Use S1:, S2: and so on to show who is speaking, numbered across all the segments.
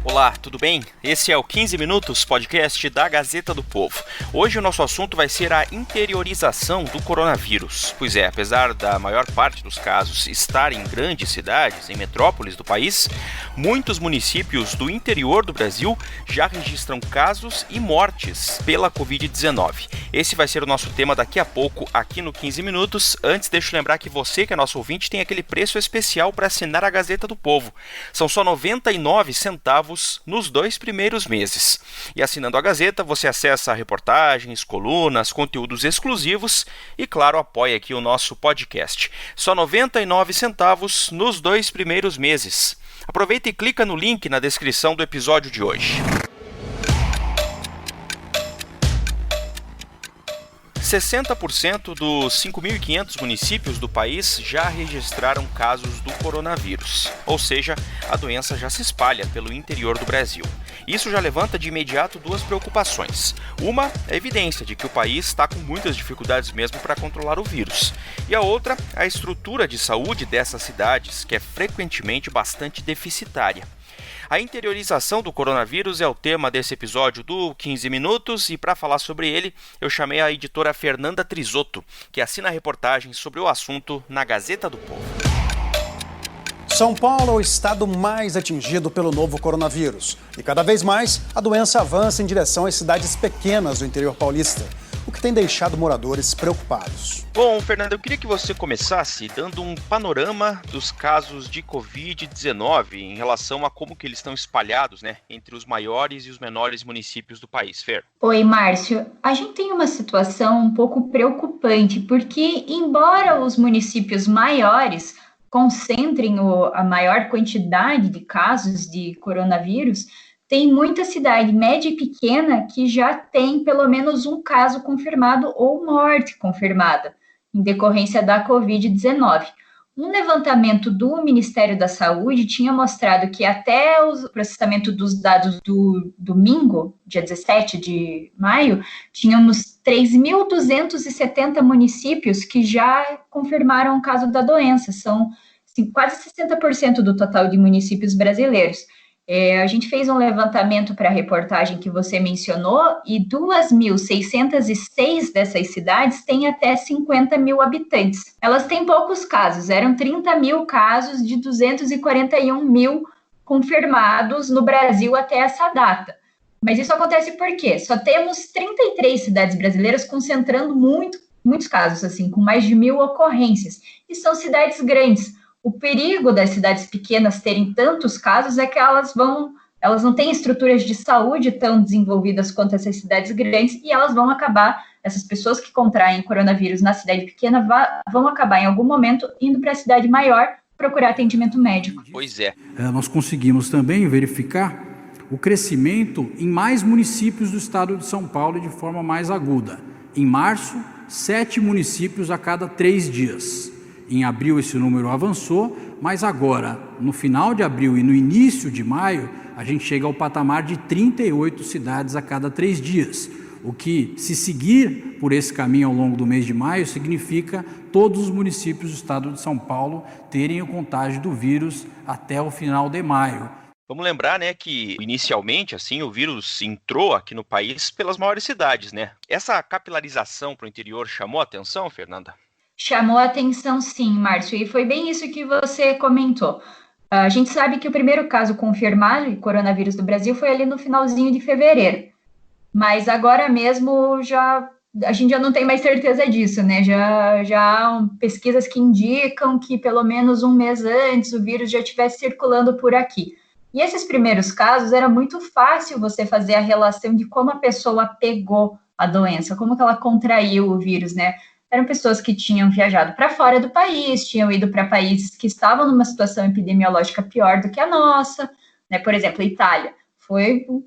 S1: Olá, tudo bem? Esse é o 15 Minutos, podcast da Gazeta do Povo. Hoje o nosso assunto vai ser a interiorização do coronavírus. Pois é, apesar da maior parte dos casos estar em grandes cidades, em metrópoles do país, muitos municípios do interior do Brasil já registram casos e mortes pela Covid-19. Esse vai ser o nosso tema daqui a pouco aqui no 15 Minutos. Antes, deixa eu lembrar que você, que é nosso ouvinte, tem aquele preço especial para assinar a Gazeta do Povo. São só 99 centavos nos 2 primeiros meses. E assinando a Gazeta, você acessa reportagens, colunas, conteúdos exclusivos e, claro, apoia aqui o nosso podcast. Só 99 centavos nos 2 primeiros meses. Aproveita e clica no link na descrição do episódio de hoje. 60% dos 5.500 municípios do país já registraram casos do coronavírus, ou seja, a doença já se espalha pelo interior do Brasil. Isso já levanta de imediato duas preocupações. Uma é a evidência de que o país está com muitas dificuldades mesmo para controlar o vírus. E a outra, a estrutura de saúde dessas cidades, que é frequentemente bastante deficitária. A interiorização do coronavírus é o tema desse episódio do 15 Minutos e para falar sobre ele eu chamei a editora Fernanda Trisotto, que assina reportagens sobre o assunto na Gazeta do Povo.
S2: São Paulo é o estado mais atingido pelo novo coronavírus e cada vez mais a doença avança em direção às cidades pequenas do interior paulista, o que tem deixado moradores preocupados.
S1: Bom, Fernanda, eu queria que você começasse dando um panorama dos casos de Covid-19 em relação a como que eles estão espalhados, entre os maiores e os menores municípios do país. Fer.
S3: Oi, Márcio. A gente tem uma situação um pouco preocupante, porque embora os municípios maiores concentrem a maior quantidade de casos de coronavírus, tem muita cidade média e pequena que já tem pelo menos um caso confirmado ou morte confirmada em decorrência da Covid-19. Um levantamento do Ministério da Saúde tinha mostrado que até o processamento dos dados do domingo, dia 17 de maio, tínhamos 3.270 municípios que já confirmaram o caso da doença. São quase 60% do total de municípios brasileiros. A gente fez um levantamento para a reportagem que você mencionou e 2.606 dessas cidades têm até 50 mil habitantes. Elas têm poucos casos, eram 30 mil casos de 241 mil confirmados no Brasil até essa data. Mas isso acontece por quê? Só temos 33 cidades brasileiras concentrando muitos casos, assim, com mais de 1.000 ocorrências. E são cidades grandes. O perigo das cidades pequenas terem tantos casos é que elas não têm estruturas de saúde tão desenvolvidas quanto essas cidades grandes e elas vão acabar, essas pessoas que contraem coronavírus na cidade pequena vão acabar em algum momento indo para a cidade maior procurar atendimento médico.
S1: Pois é.
S4: Nós conseguimos também verificar o crescimento em mais municípios do estado de São Paulo de forma mais aguda. Em março, 7 municípios a cada 3 dias. Em abril esse número avançou, mas agora, no final de abril e no início de maio, a gente chega ao patamar de 38 cidades a cada 3 dias. O que, se seguir por esse caminho ao longo do mês de maio, significa todos os municípios do estado de São Paulo terem o contágio do vírus até o final de maio.
S1: Vamos lembrar, que inicialmente, o vírus entrou aqui no país pelas maiores cidades, Essa capilarização para o interior chamou a atenção, Fernanda?
S3: Chamou a atenção, sim, Márcio, e foi bem isso que você comentou. A gente sabe que o primeiro caso confirmado de coronavírus do Brasil foi ali no finalzinho de fevereiro, mas agora mesmo a gente já não tem mais certeza disso, Já há pesquisas que indicam que pelo menos um mês antes o vírus já estivesse circulando por aqui. E esses primeiros casos, era muito fácil você fazer a relação de como a pessoa pegou a doença, como que ela contraiu o vírus, Eram pessoas que tinham viajado para fora do país, tinham ido para países que estavam numa situação epidemiológica pior do que a nossa, Por exemplo, a Itália.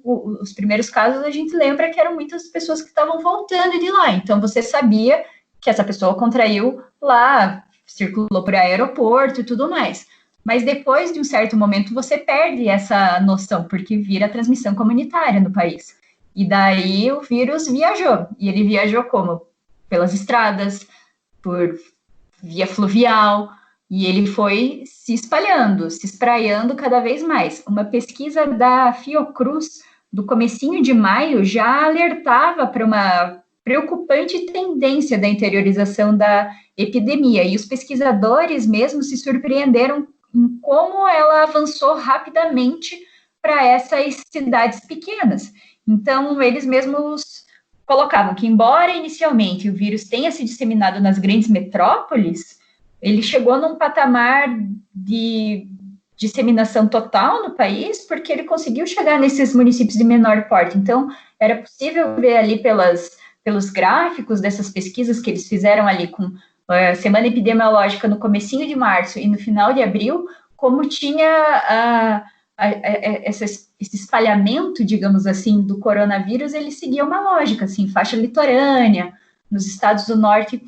S3: Os primeiros casos, a gente lembra que eram muitas pessoas que estavam voltando de lá. Então, você sabia que essa pessoa contraiu lá, circulou por aeroporto e tudo mais. Mas depois de um certo momento, você perde essa noção, porque vira transmissão comunitária no país. E daí o vírus viajou. E ele viajou como? Pelas estradas, por via fluvial. E ele foi se espalhando, se espraiando cada vez mais. Uma pesquisa da Fiocruz, do comecinho de maio, já alertava para uma preocupante tendência da interiorização da epidemia. E os pesquisadores mesmo se surpreenderam em como ela avançou rapidamente para essas cidades pequenas. Então, eles mesmos colocavam que, embora inicialmente o vírus tenha se disseminado nas grandes metrópoles, ele chegou num patamar de disseminação total no país, porque ele conseguiu chegar nesses municípios de menor porte. Então, era possível ver ali pelos gráficos dessas pesquisas que eles fizeram ali com a semana epidemiológica no comecinho de março e no final de abril, como tinha esse espalhamento, digamos assim, do coronavírus, ele seguia uma lógica, assim, faixa litorânea, nos estados do norte,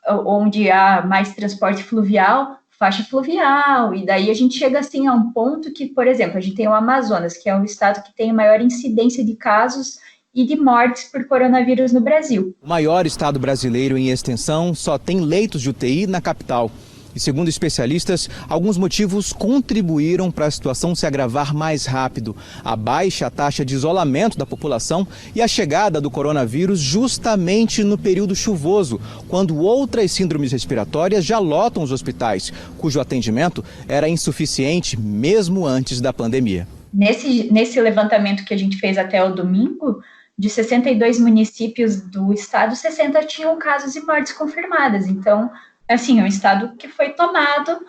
S3: onde há mais transporte fluvial, faixa fluvial, e daí a gente chega, assim, a um ponto que, por exemplo, a gente tem o Amazonas, que é o estado que tem a maior incidência de casos e de mortes por coronavírus no Brasil.
S5: O maior estado brasileiro em extensão só tem leitos de UTI na capital. E segundo especialistas, alguns motivos contribuíram para a situação se agravar mais rápido. A baixa taxa de isolamento da população e a chegada do coronavírus justamente no período chuvoso, quando outras síndromes respiratórias já lotam os hospitais, cujo atendimento era insuficiente mesmo antes da pandemia.
S3: Nesse levantamento que a gente fez até o domingo, de 62 municípios do estado, 60 tinham casos e mortes confirmadas. Então, assim, um estado que foi tomado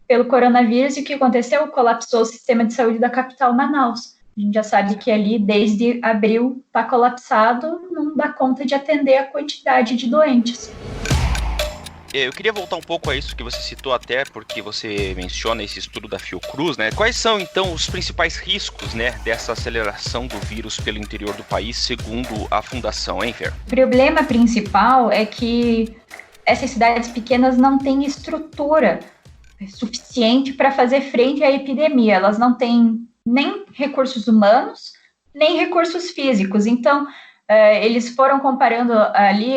S3: pelo coronavírus, e o que aconteceu? Colapsou o sistema de saúde da capital, Manaus. A gente já sabe que ali, desde abril, está colapsado, não dá conta de atender a quantidade de doentes.
S1: Eu queria voltar um pouco a isso que você citou, até porque você menciona esse estudo da Fiocruz, né? Quais são, então, os principais riscos, né, dessa aceleração do vírus pelo interior do país, segundo a fundação, hein, Fer?
S3: O problema principal é que essas cidades pequenas não têm estrutura suficiente para fazer frente à epidemia. Elas não têm nem recursos humanos, nem recursos físicos. Então, eles foram comparando ali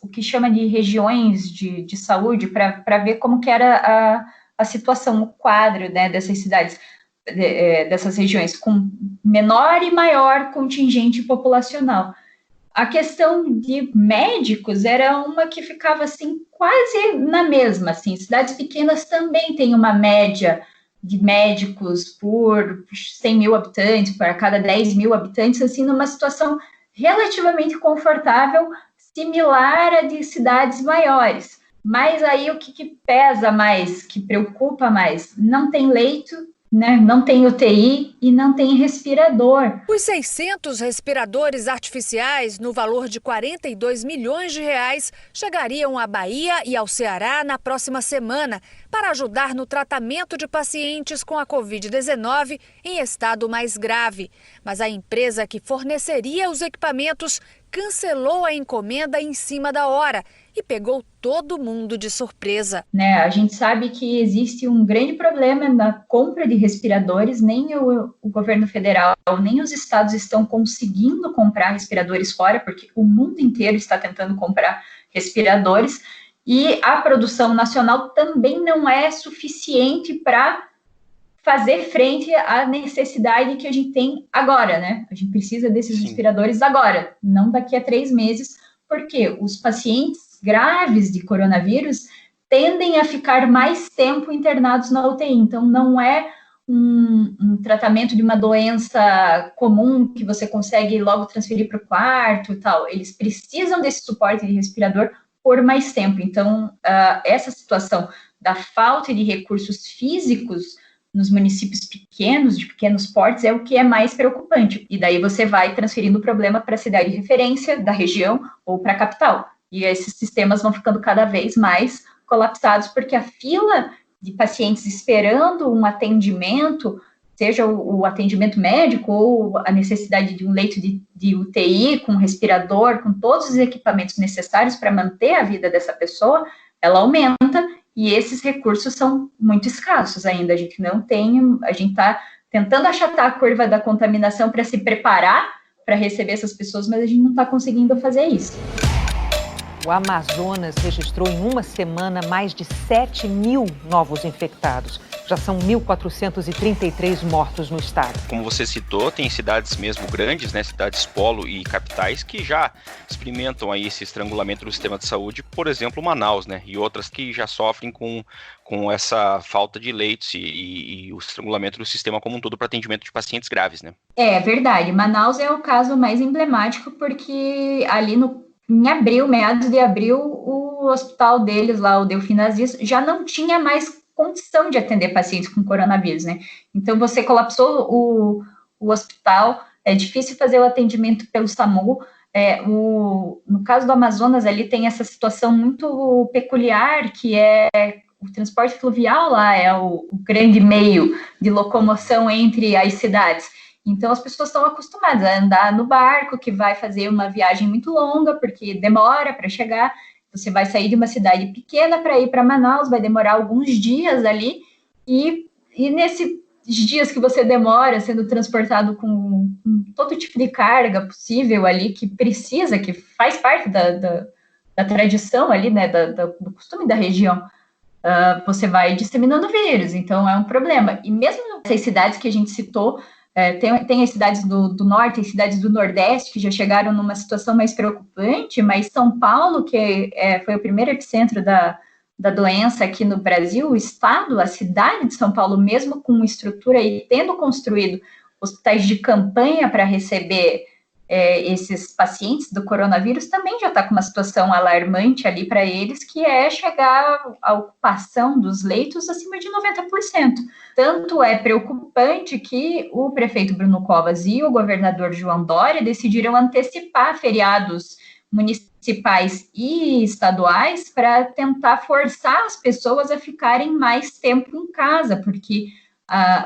S3: o que chama de regiões de saúde para ver como que era a situação, o quadro, né, dessas cidades, dessas regiões, com menor e maior contingente populacional. A questão de médicos era uma que ficava, assim, quase na mesma, assim. Cidades pequenas também têm uma média de médicos por 100 mil habitantes, para cada 10 mil habitantes, assim, numa situação relativamente confortável, similar à de cidades maiores. Mas aí o que pesa mais, que preocupa mais? Não tem leito, né? Não tem UTI e não tem respirador.
S6: Os 600 respiradores artificiais, no valor de 42 milhões de reais, chegariam à Bahia e ao Ceará na próxima semana para ajudar no tratamento de pacientes com a Covid-19 em estado mais grave. Mas a empresa que forneceria os equipamentos cancelou a encomenda em cima da hora e pegou todo mundo de surpresa.
S3: A gente sabe que existe um grande problema na compra de respiradores, nem o governo federal, nem os estados estão conseguindo comprar respiradores fora, porque o mundo inteiro está tentando comprar respiradores, e a produção nacional também não é suficiente para fazer frente à necessidade que a gente tem agora, né? A gente precisa desses respiradores agora, não daqui a 3 meses, porque os pacientes graves de coronavírus tendem a ficar mais tempo internados na UTI. Então, não é um tratamento de uma doença comum que você consegue logo transferir para o quarto e tal. Eles precisam desse suporte de respirador por mais tempo. Então, essa situação da falta de recursos físicos nos municípios pequenos, de pequenos portes, é o que é mais preocupante. E daí você vai transferindo o problema para a cidade de referência da região ou para a capital. E esses sistemas vão ficando cada vez mais colapsados, porque a fila de pacientes esperando um atendimento, seja o atendimento médico ou a necessidade de um leito de UTI, com respirador, com todos os equipamentos necessários para manter a vida dessa pessoa, ela aumenta. E esses recursos são muito escassos ainda. A gente não tem, a gente está tentando achatar a curva da contaminação para se preparar para receber essas pessoas, mas a gente não está conseguindo fazer isso.
S7: O Amazonas registrou em uma semana mais de 7 mil novos infectados. Já são 1.433 mortos no estado.
S1: Como você citou, tem cidades mesmo grandes, né, cidades polo e capitais, que já experimentam aí esse estrangulamento do sistema de saúde, por exemplo, Manaus, né, e outras que já sofrem com essa falta de leitos e o estrangulamento do sistema como um todo para atendimento de pacientes graves, né?
S3: É verdade, Manaus é o caso mais emblemático porque ali em abril, meados de abril, o hospital deles lá, o Delfim Aziz, já não tinha mais condição de atender pacientes com coronavírus, né? Então, você colapsou o hospital, é difícil fazer o atendimento pelo SAMU. No caso do Amazonas, ali tem essa situação muito peculiar, que é o transporte fluvial lá, é o grande meio de locomoção entre as cidades. Então, as pessoas estão acostumadas a andar no barco, que vai fazer uma viagem muito longa, porque demora para chegar. Você vai sair de uma cidade pequena para ir para Manaus, vai demorar alguns dias ali, e nesses dias que você demora sendo transportado com todo tipo de carga possível ali, que faz parte da tradição ali, né, do costume da região, você vai disseminando vírus, então é um problema. E mesmo nessas cidades que a gente citou, tem as cidades do norte, as cidades do nordeste, que já chegaram numa situação mais preocupante, mas São Paulo, que foi o primeiro epicentro da doença aqui no Brasil, o estado, a cidade de São Paulo, mesmo com estrutura e tendo construído hospitais de campanha para receber esses pacientes do coronavírus, também já está com uma situação alarmante ali para eles, que é chegar à ocupação dos leitos acima de 90%. Tanto é preocupante que o prefeito Bruno Covas e o governador João Dória decidiram antecipar feriados municipais e estaduais para tentar forçar as pessoas a ficarem mais tempo em casa, porque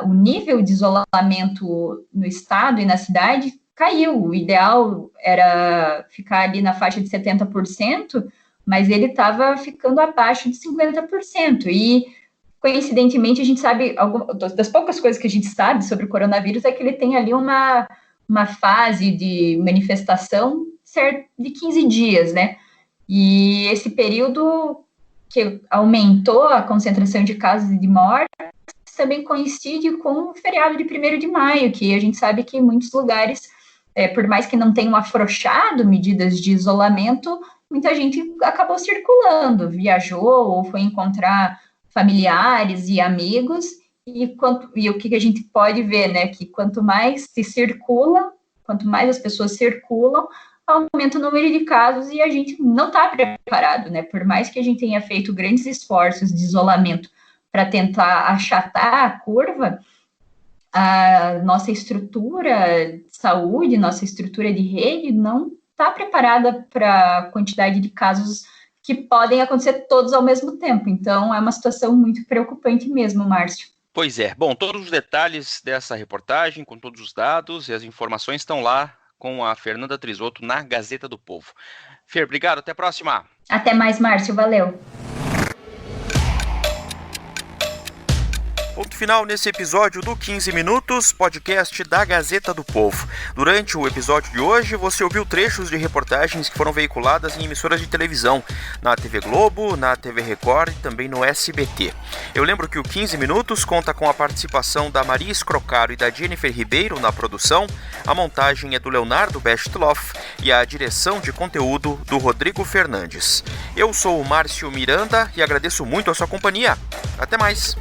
S3: o nível de isolamento no estado e na cidade caiu. O ideal era ficar ali na faixa de 70%, mas ele estava ficando abaixo de 50%. E, coincidentemente, a gente sabe, das poucas coisas que a gente sabe sobre o coronavírus é que ele tem ali uma fase de manifestação de 15 dias, né? E esse período que aumentou a concentração de casos e de mortes também coincide com o feriado de 1º de maio, que a gente sabe que em muitos lugares, por mais que não tenham afrouxado medidas de isolamento, muita gente acabou circulando, viajou ou foi encontrar familiares e amigos, e o que a gente pode ver, né, que quanto mais as pessoas circulam, aumenta o número de casos e a gente não está preparado, né, por mais que a gente tenha feito grandes esforços de isolamento para tentar achatar a curva, a nossa estrutura de saúde, nossa estrutura de rede não está preparada para a quantidade de casos que podem acontecer todos ao mesmo tempo. Então, é uma situação muito preocupante mesmo, Márcio.
S1: Pois é. Bom, todos os detalhes dessa reportagem, com todos os dados e as informações estão lá com a Fernanda Trisotto na Gazeta do Povo. Fer, obrigado. Até a próxima.
S3: Até mais, Márcio. Valeu.
S1: Ponto final nesse episódio do 15 Minutos, podcast da Gazeta do Povo. Durante o episódio de hoje, você ouviu trechos de reportagens que foram veiculadas em emissoras de televisão, na TV Globo, na TV Record e também no SBT. Eu lembro que o 15 Minutos conta com a participação da Maria Escrocaro e da Jennifer Ribeiro na produção, a montagem é do Leonardo Bestloff e a direção de conteúdo do Rodrigo Fernandes. Eu sou o Márcio Miranda e agradeço muito a sua companhia. Até mais!